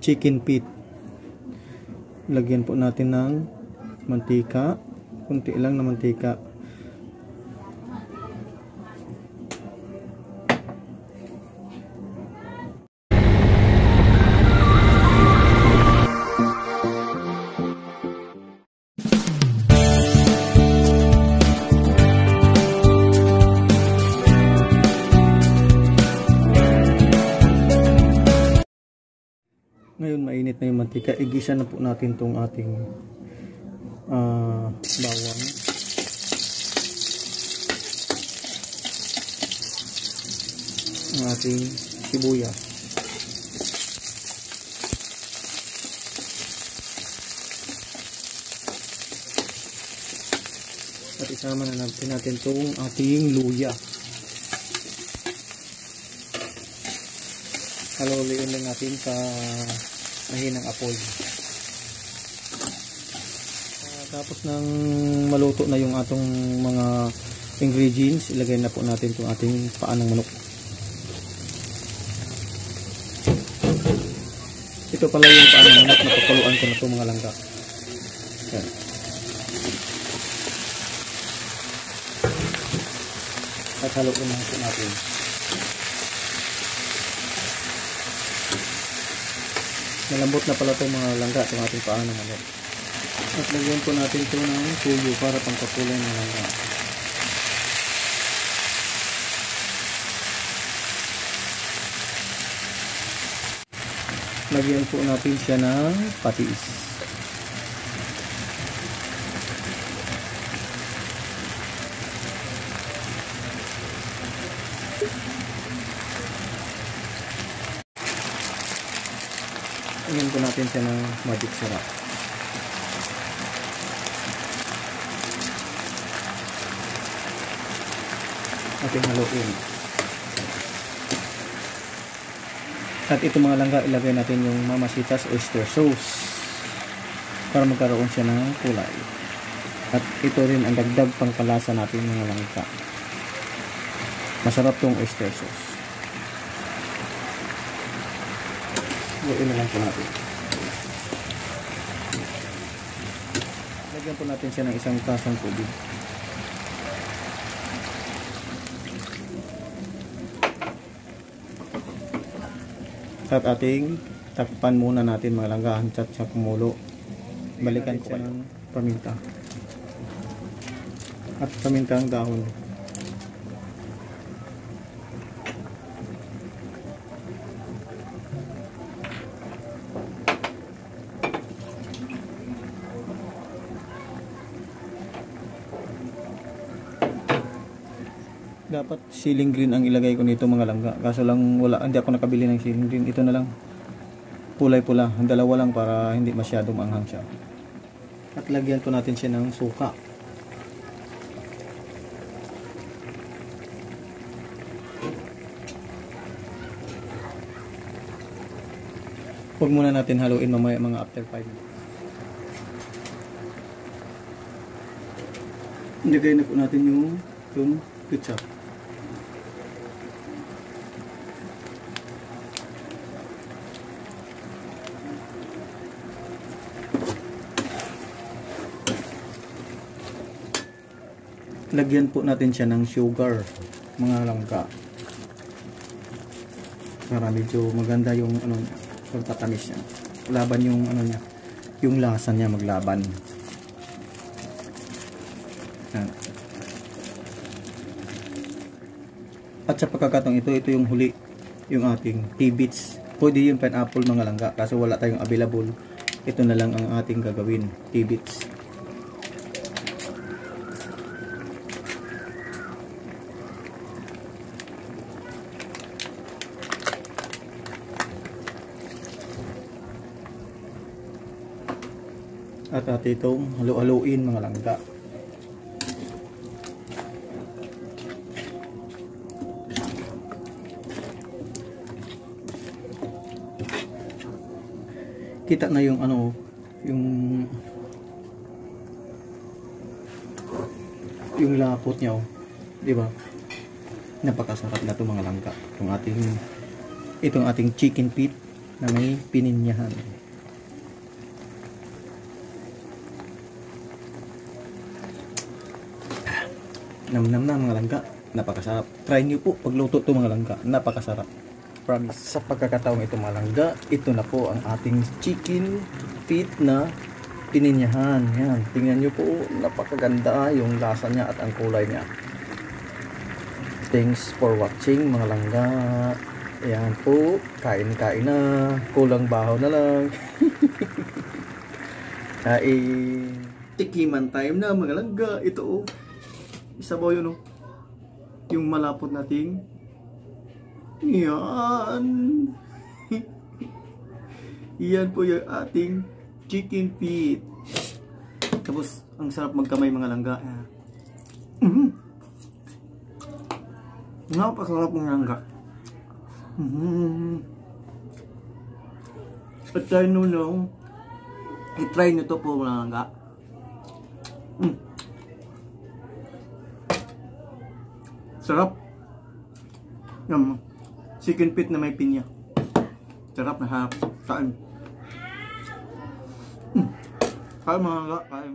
chicken feet. Lagyan po natin ng mantika, kunti lang na mantika. Ngayon mainit na yung mantika, igisa na po natin tong ating bawang. Ang ating sibuyas. At isama na natin tong ating luya. Haluin lang natin sa mahinang apoy. Tapos nang maluto na yung atong mga ingredients, ilagay na po natin itong ating paa ng manok. Ito pala yung paa ng manok, napapuluan ko na itong mga langka. Yan. At haluin lang po natin. Malambot na pala itong mga langka, itong ating paa ng manok. At lagyan po natin ito ng tuyo para pangkakulay ng langka. Lagyan po natin siya ng patis. Lagyan po natin siya ng magic sarap. Ating haluin. At ito mga langka, ilagay natin yung Mamacita's oyster sauce para magkaroon siya ng kulay. At ito rin ang dagdag pangkalasa natin mga langka. Masarap tong oyster sauce. Haluin na lang po natin. Lagyan po natin siya ng isang tasang tubig. At ating takpan muna natin mga langka hanggat sa kumulo. Balikan ko ng paminta. At paminta ang dahon. Dapat ceiling green ang ilagay ko nito mga langka. Kaso lang hindi ako nakabili ng ceiling green. Ito na lang. Kulay pula. Ang dalawa lang para hindi masyadong maanghang siya. At lagyan po natin siya ng suka. Huwag muna natin haluin mamaya mga after 5 minutes. Ilagay na po natin yung ketchup. Lagyan po natin siya ng sugar mga langka para medyo maganda yung pagtatamis niya, laban yung yung lasa niya maglaban. Yan. At sa pagkakataong ito yung huli yung ating T-bits. Pwede yung pineapple mga langka kaso wala tayong available. Ito na lang ang ating gagawin, T-bits. At itong halu-haluin mga langka. Kita na yung yung lapot niya, di ba? Napakasarap na 'to mga langka. Itong ating chicken feet na may pininyahan. Nam-nam na mga langga. Napakasarap. Try nyo po pagluto to mga langga. Napakasarap. Promise. Sa pagkakataong ito mga langga, ito na po ang ating chicken feet na pininyahan. Yan. Tingnan nyo po. Napakaganda yung lasa niya at ang kulay niya. Thanks for watching mga langga. Ayan po. Kain-kain na. Kulang bahaw na lang. Kain. Tikiman time na mga langga. Ito oh. Isabaw yun oh. Yung malapot nating yan. Yan po yung ating chicken feet. Tapos ang sarap magkamay mga langga. Napakasarap mga langga. At try nyo i-try nyo to po mga langga. Sarap. Yung chicken feet na may pinya. Sarap na harap. Kain. Kain mga langga. Kain.